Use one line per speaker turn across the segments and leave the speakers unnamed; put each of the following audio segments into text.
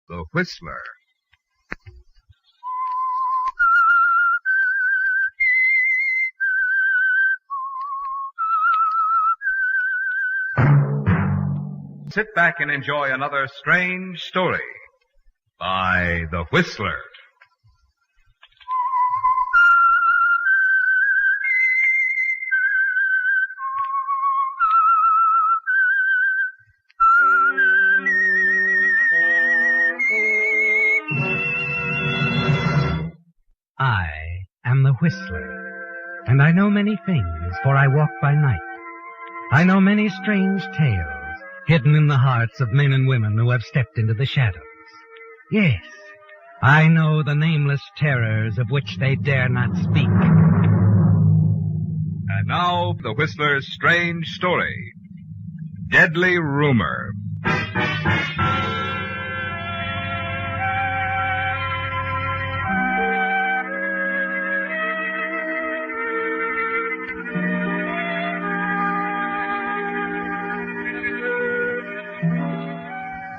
The Whistler. Sit back and enjoy another strange story by The Whistler.
I am the Whistler, and I know many things, for I walk by night. I know many strange tales, hidden in the hearts of men and women who have stepped into the shadows. Yes, I know the nameless terrors of which they dare not speak.
And now, The Whistler's strange story. Deadly Rumor.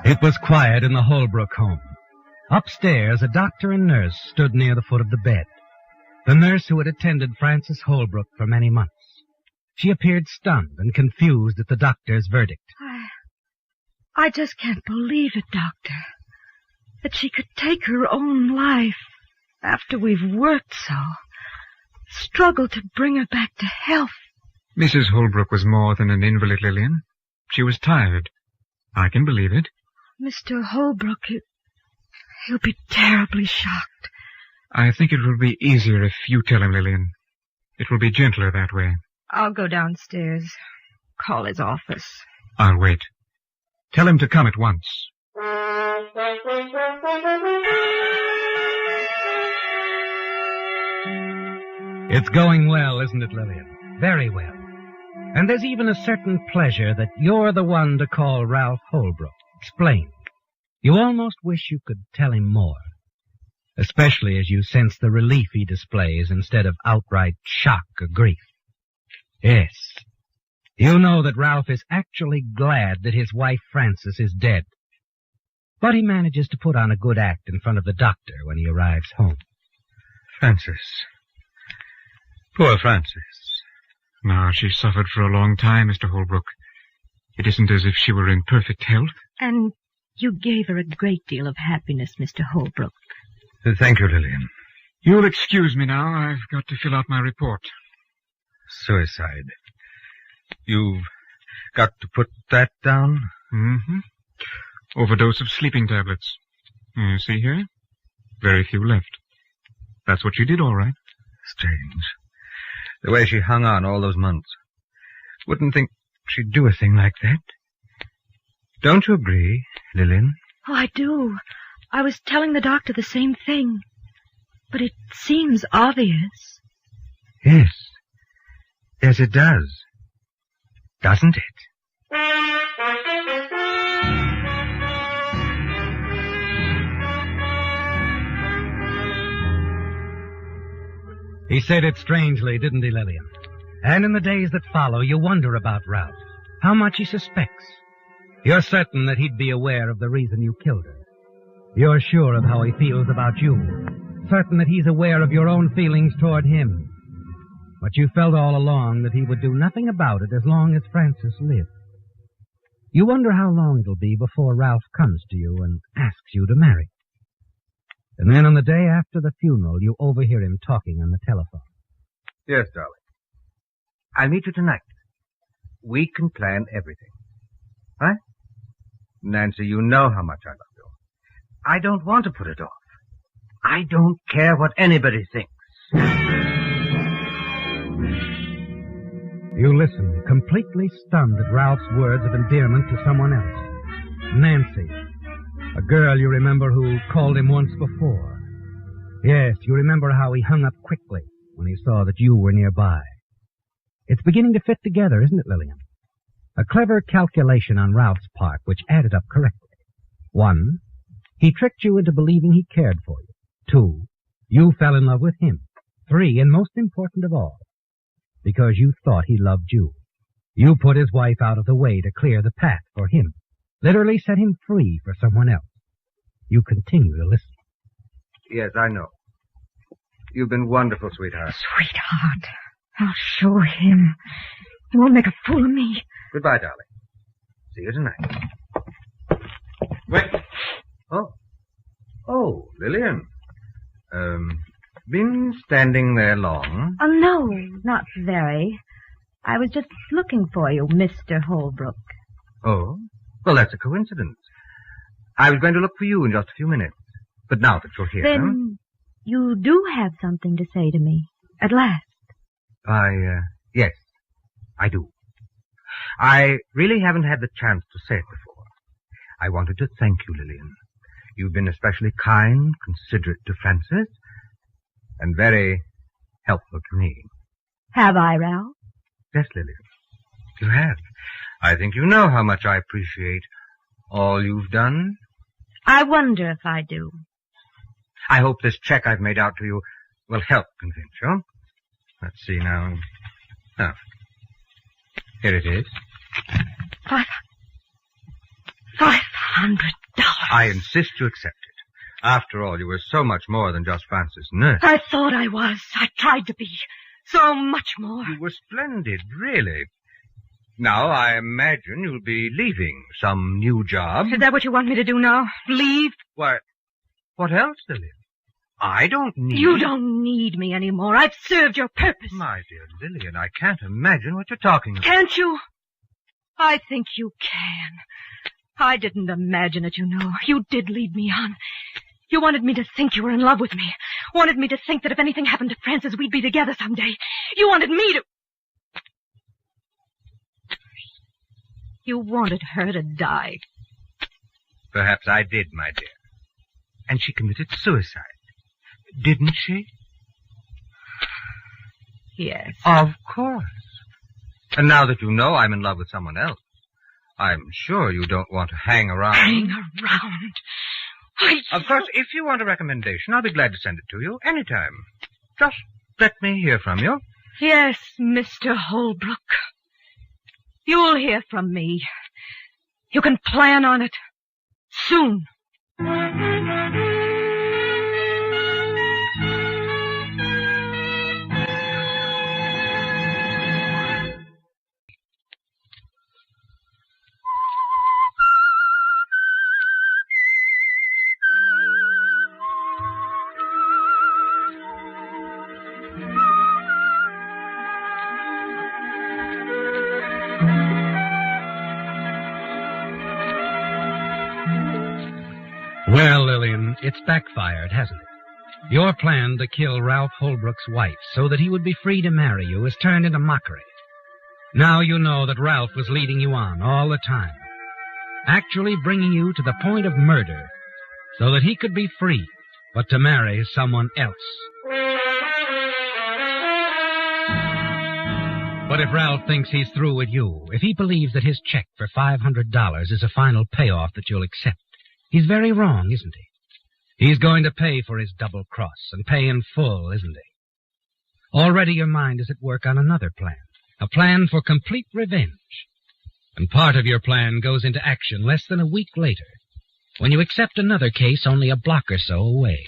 It was quiet in the Holbrook home. Upstairs, a doctor and nurse stood near the foot of the bed. The nurse who had attended Frances Holbrook for many months. She appeared stunned and confused at the doctor's verdict.
I just can't believe it, Doctor. That she could take her own life after we've worked so. Struggled to bring her back to health.
Mrs. Holbrook was more than an invalid, Lillian. She was tired. I can believe it.
Mr. Holbrook, he'll be terribly shocked.
I think it will be easier if you tell him, Lillian. It will be gentler that way.
I'll go downstairs. Call his office.
I'll wait. Tell him to come at once.
It's going well, isn't it, Lillian? Very well. And there's even a certain pleasure that you're the one to call Ralph Holbrook. Explain. You almost wish you could tell him more. Especially as you sense the relief he displays instead of outright shock or grief. Yes. You know that Ralph is actually glad that his wife Frances is dead. But he manages to put on a good act in front of the doctor when he arrives home.
Frances. Poor Frances. No, she suffered for a long time, Mr. Holbrook. It isn't as if she were in perfect health.
And you gave her a great deal of happiness, Mr. Holbrook.
Thank you, Lillian. You'll excuse me now. I've got to fill out my report.
Suicide. You've got to put that down?
Mm-hmm. Overdose of sleeping tablets. You see here? Very few left. That's what she did, all right.
Strange. The way she hung on all those months. Wouldn't think she'd do a thing like that. Don't you agree, Lillian?
Oh, I do. I was telling the doctor the same thing. But it seems obvious.
Yes. Yes, it does. Doesn't it?
He said it strangely, didn't he, Lillian? And in the days that follow, you wonder about Ralph. How much he suspects. You're certain that he'd be aware of the reason you killed her. You're sure of how he feels about you. Certain that he's aware of your own feelings toward him. But you felt all along that he would do nothing about it as long as Frances lived. You wonder how long it'll be before Ralph comes to you and asks you to marry. And then on the day after the funeral, you overhear him talking on the telephone.
Yes, darling. I'll meet you tonight. We can plan everything. Huh? Nancy, you know how much I love you. I don't want to put it off. I don't care what anybody thinks.
You listen, completely stunned at Ralph's words of endearment to someone else. Nancy, a girl you remember who called him once before. Yes, you remember how he hung up quickly when he saw that you were nearby. It's beginning to fit together, isn't it, Lillian? A clever calculation on Ralph's part which added up correctly. 1, he tricked you into believing he cared for you. 2, you fell in love with him. 3, and most important of all, because you thought he loved you. You put his wife out of the way to clear the path for him. Literally set him free for someone else. You continue to listen.
Yes, I know. You've been wonderful, sweetheart.
Sweetheart, I'll show him. He won't make a fool of me.
Goodbye, darling. See you tonight.
Wait.
Oh, Lillian. Been standing there long?
Oh, no, not very. I was just looking for you, Mr. Holbrook.
Oh? Well, that's a coincidence. I was going to look for you in just a few minutes. But now that you're here...
Then you do have something to say to me, at last.
Yes, I do. I really haven't had the chance to say it before. I wanted to thank you, Lillian. You've been especially kind, considerate to Francis, and very helpful to me.
Have I, Ralph?
Yes, Lillian, you have. I think you know how much I appreciate all you've done.
I wonder if I do.
I hope this check I've made out to you will help convince you. Let's see now. Oh, here it is.
$500.
I insist you accept it. After all, you were so much more than just Francis' nurse.
I thought I was. I tried to be. So much more.
You were splendid, really. Now, I imagine you'll be leaving some new job.
Is that what you want me to do now? Leave?
Why, what else, Lillian? I don't need...
You don't need me anymore. I've served your purpose.
My dear Lillian, I can't imagine what you're talking about.
Can't you? I think you can. I didn't imagine it, you know. You did lead me on. You wanted me to think you were in love with me. Wanted me to think that if anything happened to Frances, we'd be together someday. You wanted me to... You wanted her to die.
Perhaps I did, my dear. And she committed suicide. Didn't she?
Yes.
Of course. And now that you know I'm in love with someone else, I'm sure you don't want to hang around.
Hang around?
Of course, if you want a recommendation, I'll be glad to send it to you anytime. Just let me hear from you.
Yes, Mr. Holbrook. You'll hear from me. You can plan on it. Soon.
Well, Lillian, it's backfired, hasn't it? Your plan to kill Ralph Holbrook's wife so that he would be free to marry you has turned into mockery. Now you know that Ralph was leading you on all the time, actually bringing you to the point of murder so that he could be free, but to marry someone else. But if Ralph thinks he's through with you, if he believes that his check for $500 is a final payoff that you'll accept, he's very wrong, isn't he? He's going to pay for his double cross, and pay in full, isn't he? Already your mind is at work on another plan, a plan for complete revenge. And part of your plan goes into action less than a week later, when you accept another case only a block or so away.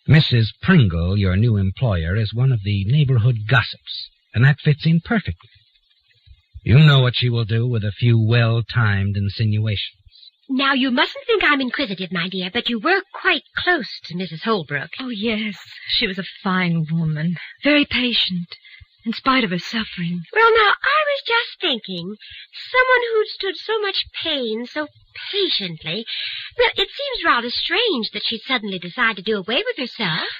Mrs. Pringle, your new employer, is one of the neighborhood gossips, and that fits in perfectly. You know what she will do with a few well-timed insinuations.
Now, you mustn't think I'm inquisitive, my dear, but you were quite close to Mrs. Holbrook.
Oh, yes. She was a fine woman. Very patient, in spite of her suffering.
Well, now, I was just thinking, someone who'd stood so much pain so patiently, well, it seems rather strange that she'd suddenly decide to do away with herself.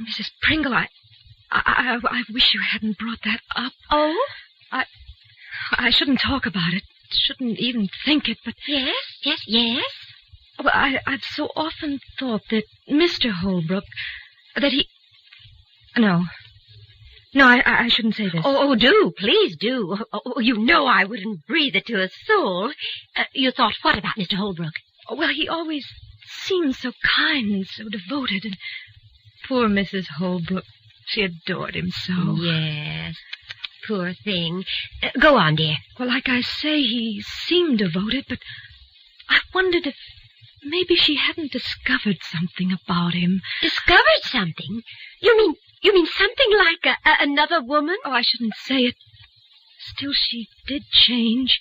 Oh, Mrs. Pringle, I wish you hadn't brought that up.
Oh?
I shouldn't talk about it. Shouldn't even think it, but...
Yes?
Well, I've so often thought that Mr. Holbrook, that he... No, I shouldn't say this.
Oh, do, please do. Oh, you know I wouldn't breathe it to a soul. You thought what about Mr. Holbrook?
Well, he always seemed so kind and so devoted, and poor Mrs. Holbrook, she adored him so.
Yes, poor thing. Go on, dear.
Well, like I say, he seemed devoted, but I wondered maybe she hadn't discovered something about him.
Discovered something? You mean something like another woman?
Oh, I shouldn't say it. Still, she did change.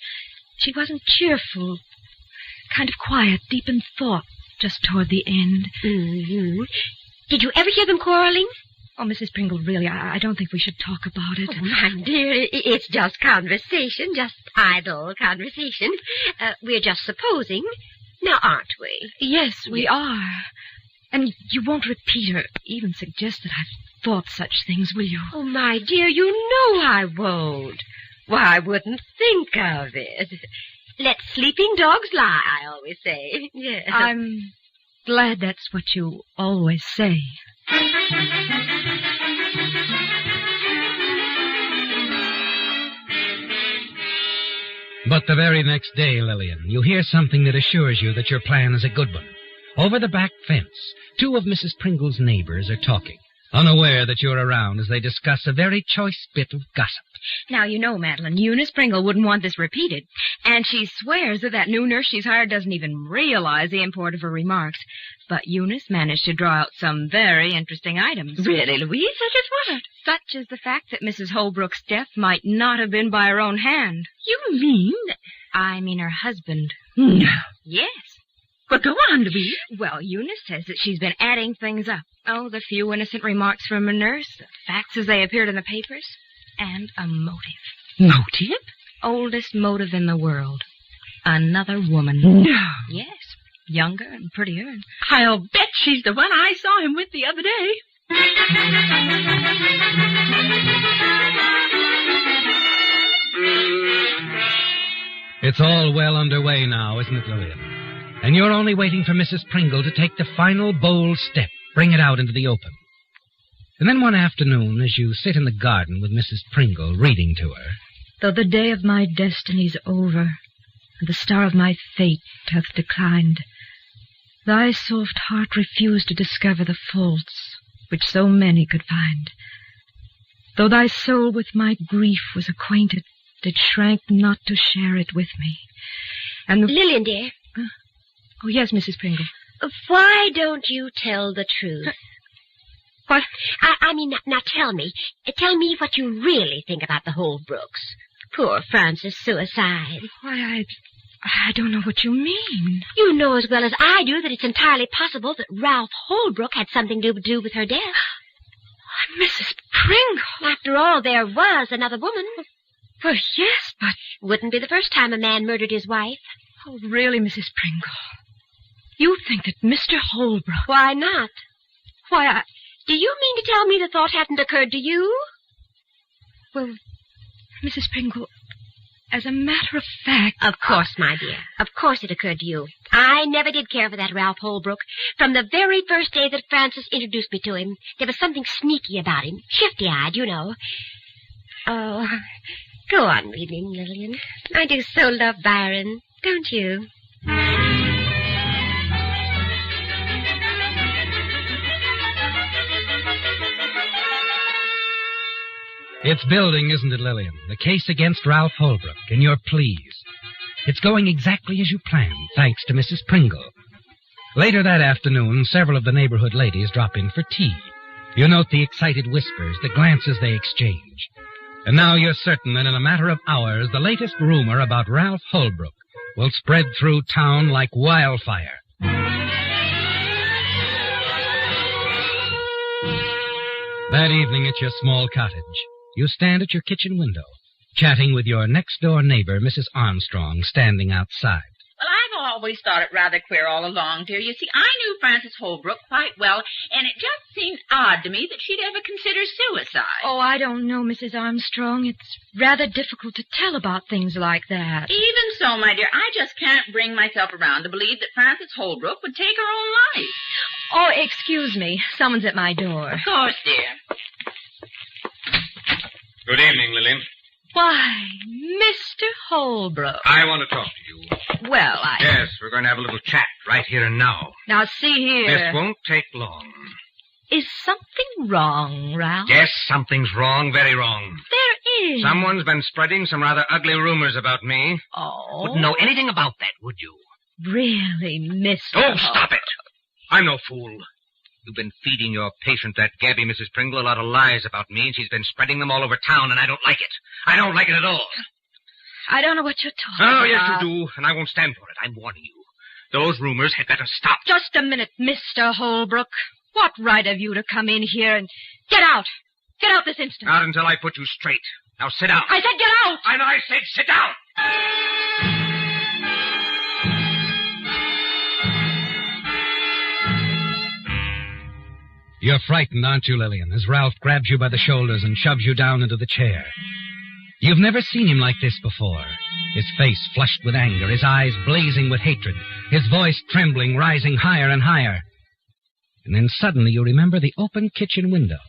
She wasn't cheerful. Kind of quiet, deep in thought, just toward the end.
Mm-hmm. Did you ever hear them quarreling?
Oh, Mrs. Pringle, really, I don't think we should talk about it.
Oh, my dear, it's just conversation, just idle conversation. We're just supposing, now aren't we?
Yes, we are. And you won't repeat or even suggest that I've thought such things, will you?
Oh, my dear, you know I won't. Why, I wouldn't think of it. Let sleeping dogs lie, I always say. Yes.
I'm glad that's what you always say.
But the very next day, Lillian, you hear something that assures you that your plan is a good one. Over the back fence, two of Mrs. Pringle's neighbors are talking, unaware that you're around as they discuss a very choice bit of gossip.
Now, you know, Madeline, Eunice Pringle wouldn't want this repeated. And she swears that new nurse she's hired doesn't even realize the import of her remarks. But Eunice managed to draw out some very interesting items.
Really, Louise? Such as what?
Such as the fact that Mrs. Holbrook's death might not have been by her own hand.
You mean?
I mean her husband.
No.
Yes.
But go on, Louise.
Well, Eunice says that she's been adding things up. Oh, the few innocent remarks from a nurse, the facts as they appeared in the papers, and a motive.
Motive?
Oldest motive in the world. Another woman.
No.
Yes. Younger and prettier.
I'll bet she's the one I saw him with the other day.
It's all well underway now, isn't it, Lillian? And you're only waiting for Mrs. Pringle to take the final bold step, bring it out into the open. And then one afternoon, as you sit in the garden with Mrs. Pringle reading to her...
Though the day of my destiny's over, and the star of my fate hath declined, thy soft heart refused to discover the faults which so many could find. Though thy soul with my grief was acquainted, it shrank not to share it with me. And
Lillian, dear.
Oh, yes, Mrs. Pringle.
Why don't you tell the truth?
What?
I mean, now tell me. Tell me what you really think about the Holbrooks. Poor Francis' suicide.
Why, I don't know what you mean.
You know as well as I do that it's entirely possible that Ralph Holbrook had something to do with her death.
Mrs. Pringle.
After all, there was another woman.
Well, yes, but...
Wouldn't be the first time a man murdered his wife.
Oh, really, Mrs. Pringle? You think that Mr. Holbrook...
Why not?
Why,
Do you mean to tell me the thought hadn't occurred to you?
Well, Mrs. Pringle, as a matter of fact...
Of course, my dear. Of course it occurred to you. I never did care for that Ralph Holbrook. From the very first day that Francis introduced me to him, there was something sneaky about him. Shifty-eyed, you know. Oh, go on reading, Lillian. I do so love Byron, don't you?
It's building, isn't it, Lillian? The case against Ralph Holbrook, and you're pleased. It's going exactly as you planned, thanks to Mrs. Pringle. Later that afternoon, several of the neighborhood ladies drop in for tea. You note the excited whispers, the glances they exchange. And now you're certain that in a matter of hours, the latest rumor about Ralph Holbrook will spread through town like wildfire. That evening at your small cottage, you stand at your kitchen window, chatting with your next-door neighbor, Mrs. Armstrong, standing outside.
Well, I've always thought it rather queer all along, dear. You see, I knew Frances Holbrook quite well, and it just seemed odd to me that she'd ever consider suicide.
Oh, I don't know, Mrs. Armstrong. It's rather difficult to tell about things like that.
Even so, my dear, I just can't bring myself around to believe that Frances Holbrook would take her own life.
Oh, excuse me. Someone's at my door.
Of course, dear.
Good evening, Lillian.
Why, Mr. Holbrook.
I want to talk to you.
Well,
Yes, we're going to have a little chat right here and now.
Now, see here.
This won't take long.
Is something wrong, Ralph?
Yes, something's wrong, very wrong.
There is.
Someone's been spreading some rather ugly rumors about me.
Oh.
Wouldn't know anything about that, would you?
Really, Mr.
Oh, stop it! I'm no fool. You've been feeding your patient, that Gabby, Mrs. Pringle, a lot of lies about me, and she's been spreading them all over town, and I don't like it. I don't like it at all.
I don't know what you're talking about.
Oh, yes, you do, and I won't stand for it. I'm warning you. Those rumors had better stop.
Just a minute, Mr. Holbrook. What right have you to come in here and... Get out! Get out this instant.
Not until I put you straight. Now sit down.
I said get out!
And I said sit down! You're frightened, aren't you, Lillian, as Ralph grabs you by the shoulders and shoves you down into the chair. You've never seen him like this before. His face flushed with anger, his eyes blazing with hatred, his voice trembling, rising higher and higher. And then suddenly you remember the open kitchen window,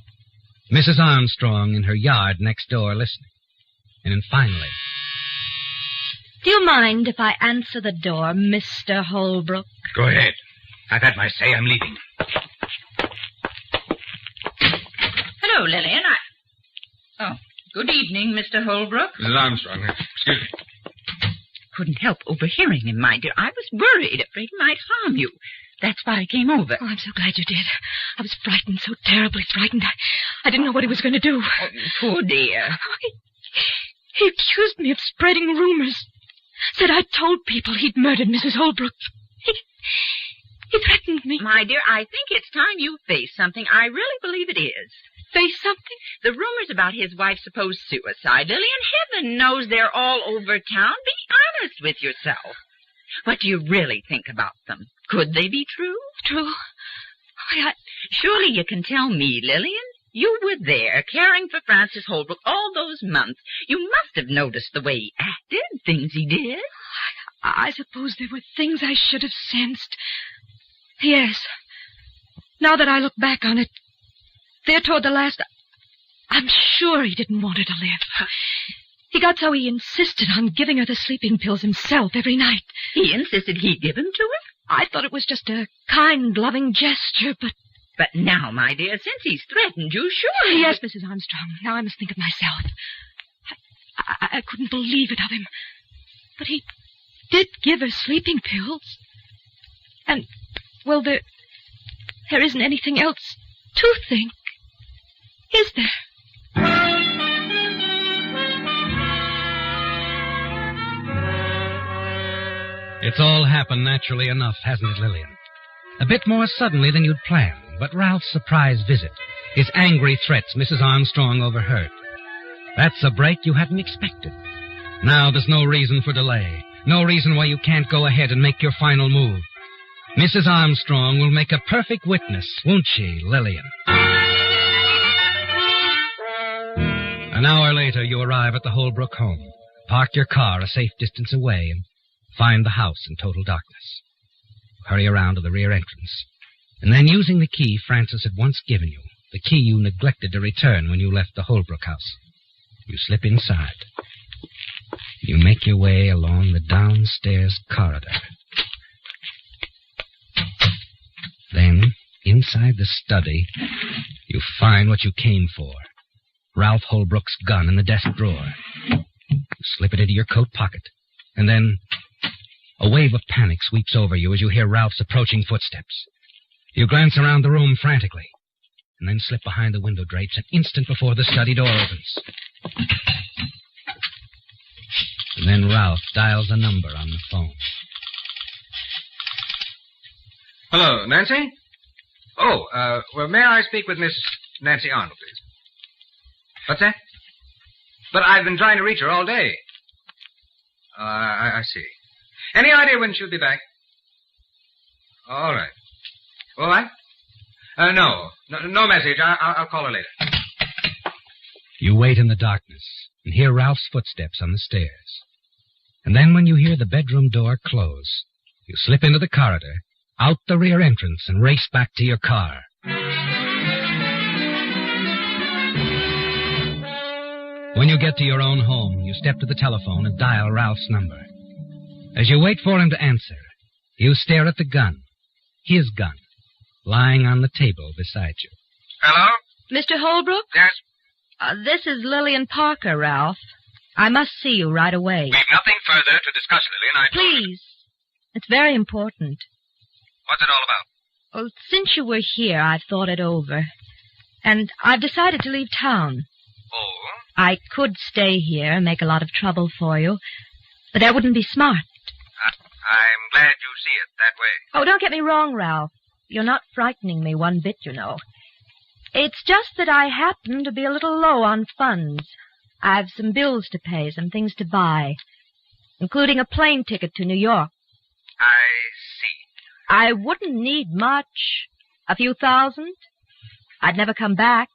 Mrs. Armstrong in her yard next door listening. And then finally...
Do you mind if I answer the door, Mr. Holbrook?
Go ahead. I've had my say. I'm leaving.
Hello, Lillian. Oh, good evening, Mr. Holbrook.
Mrs. Armstrong, excuse me.
Couldn't help overhearing him, my dear. I was worried, afraid he might harm you. That's why I came over.
Oh, I'm so glad you did. I was frightened, so terribly frightened. I didn't know what he was going to do.
Oh, poor dear.
He accused me of spreading rumors. Said I'd told people he'd murdered Mrs. Holbrook. He threatened me.
My dear, I think it's time you face something. I really believe it is.
Face something?
The rumors about his wife's supposed suicide, Lillian, heaven knows they're all over town. Be honest with yourself. What do you really think about them? Could they be true?
True?
Surely you can tell me, Lillian. You were there, caring for Francis Holbrook all those months. You must have noticed the way he acted, things he did.
I suppose there were things I should have sensed. Yes. Now that I look back on it, there toward the last, I'm sure he didn't want her to live. He got so he insisted on giving her the sleeping pills himself every night.
He insisted he give them to her?
I thought it was just a kind, loving gesture, but...
But now, my dear, since he's threatened you, surely...
Yes, Mrs. Armstrong. Now I must think of myself. I couldn't believe it of him. But he did give her sleeping pills. And, well, there isn't anything else to think. Is there?
It's all happened naturally enough, hasn't it, Lillian? A bit more suddenly than you'd planned, but Ralph's surprise visit, his angry threats Mrs. Armstrong overheard. That's a break you hadn't expected. Now there's no reason for delay, no reason why you can't go ahead and make your final move. Mrs. Armstrong will make a perfect witness, won't she, Lillian? An hour later, you arrive at the Holbrook home, park your car a safe distance away, and find the house in total darkness. Hurry around to the rear entrance, and then using the key Francis had once given you, the key you neglected to return when you left the Holbrook house, you slip inside. You make your way along the downstairs corridor. Then, inside the study, you find what you came for. Ralph Holbrook's gun in the desk drawer. You slip it into your coat pocket, and then a wave of panic sweeps over you as you hear Ralph's approaching footsteps. You glance around the room frantically, and then slip behind the window drapes an instant before the study door opens. And then Ralph dials a number on the phone.
Hello, Nancy? Oh, well, may I speak with Miss Nancy Arnold, please? What's that? But I've been trying to reach her all day. I see. Any idea when she'll be back? All right. All right? No message. I'll call her later.
You wait in the darkness and hear Ralph's footsteps on the stairs. And then when you hear the bedroom door close, you slip into the corridor, out the rear entrance, and race back to your car. When you get to your own home, you step to the telephone and dial Ralph's number. As you wait for him to answer, you stare at the gun, his gun, lying on the table beside you.
Hello?
Mr. Holbrook?
Yes?
This is Lillian Parker, Ralph. I must see you right away.
We've nothing further to discuss, Lillian.
Please. It's very important.
What's it all about?
Well, since you were here, I've thought it over. And I've decided to leave town.
Oh?
I could stay here and make a lot of trouble for you, but that wouldn't be smart.
I'm glad you see it that way.
Oh, don't get me wrong, Ralph. You're not frightening me one bit, you know. It's just that I happen to be a little low on funds. I've some bills to pay, some things to buy, including a plane ticket to New York.
I see.
I wouldn't need much. A few thousand. I'd never come back.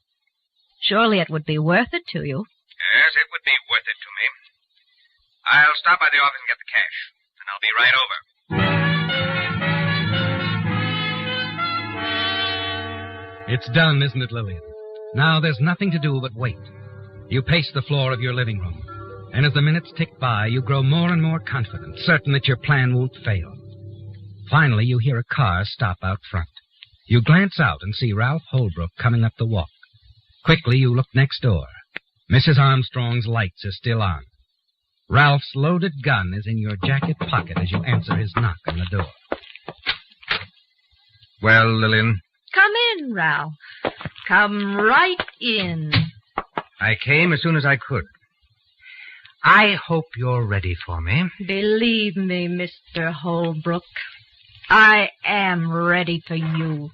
Surely it would be worth it to you.
Yes, it would be worth it to me. I'll stop by the office and get the cash, and I'll be right over.
It's done, isn't it, Lillian? Now there's nothing to do but wait. You pace the floor of your living room, and as the minutes tick by, you grow more and more confident, certain that your plan won't fail. Finally, you hear a car stop out front. You glance out and see Ralph Holbrook coming up the walk. Quickly, you look next door. Mrs. Armstrong's lights are still on. Ralph's loaded gun is in your jacket pocket as you answer his knock on the door.
Well, Lillian?
Come in, Ralph. Come right in.
I came as soon as I could. I hope you're ready for me.
Believe me, Mr. Holbrook, I am ready for you.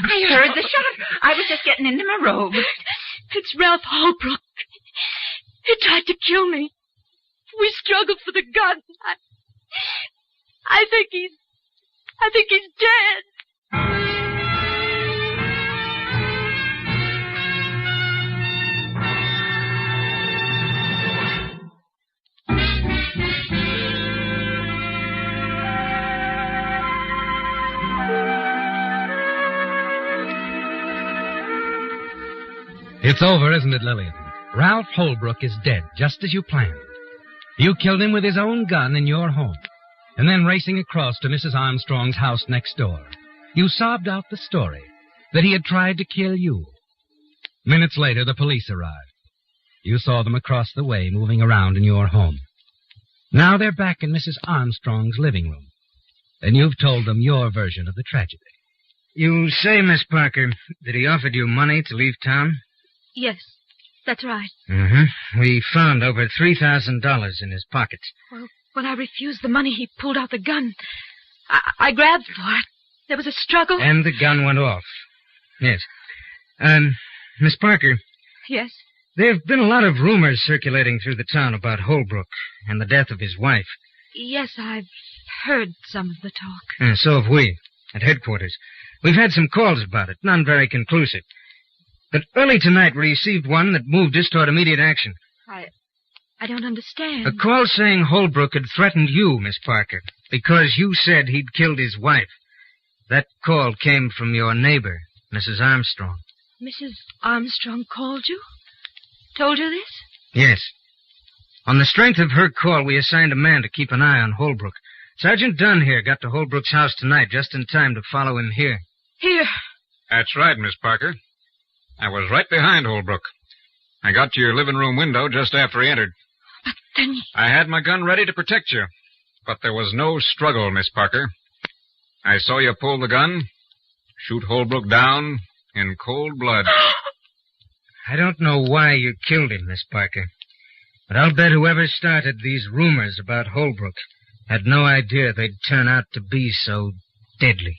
I heard the shot. I was just getting into my robe.
It's Ralph Holbrook. He tried to kill me. We struggled for the gun. I think he's dead.
It's over, isn't it, Lillian? Ralph Holbrook is dead, just as you planned. You killed him with his own gun in your home. And then racing across to Mrs. Armstrong's house next door, you sobbed out the story that he had tried to kill you. Minutes later, the police arrived. You saw them across the way moving around in your home. Now they're back in Mrs. Armstrong's living room. And you've told them your version of the tragedy.
You say, Miss Parker, that he offered you money to leave town?
Yes, that's right.
Mm-hmm. We found over $3,000 in his pockets.
Well, when I refused the money, he pulled out the gun. I grabbed for it. There was a struggle.
And the gun went off. Yes. Miss Parker.
Yes?
There have been a lot of rumors circulating through the town about Holbrook and the death of his wife.
Yes, I've heard some of the talk.
And so have we, at headquarters. We've had some calls about it, none very conclusive. But early tonight we received one that moved us toward immediate action.
I don't understand.
A call saying Holbrook had threatened you, Miss Parker, because you said he'd killed his wife. That call came from your neighbor, Mrs. Armstrong.
Mrs. Armstrong called you? Told you this?
Yes. On the strength of her call, we assigned a man to keep an eye on Holbrook. Sergeant Dunn here got to Holbrook's house tonight just in time to follow him here.
Here.
That's right, Miss Parker. I was right behind Holbrook. I got to your living room window just after he entered.
But then...
I had my gun ready to protect you. But there was no struggle, Miss Parker. I saw you pull the gun, shoot Holbrook down in cold blood.
I don't know why you killed him, Miss Parker. But I'll bet whoever started these rumors about Holbrook had no idea they'd turn out to be so deadly.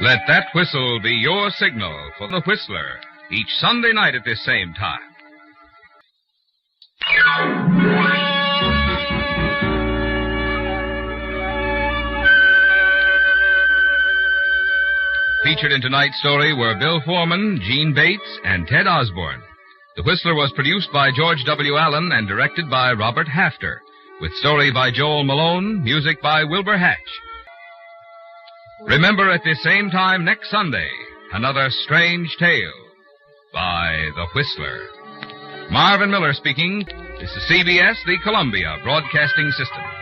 Let that whistle be your signal for the Whistler, each Sunday night at this same time. Featured in tonight's story were Bill Foreman, Gene Bates, and Ted Osborne. The Whistler was produced by George W. Allen and directed by Robert Hafter, with story by Joel Malone, music by Wilbur Hatch. Remember at this same time next Sunday, another strange tale by The Whistler. Marvin Miller speaking. This is CBS, the Columbia Broadcasting System.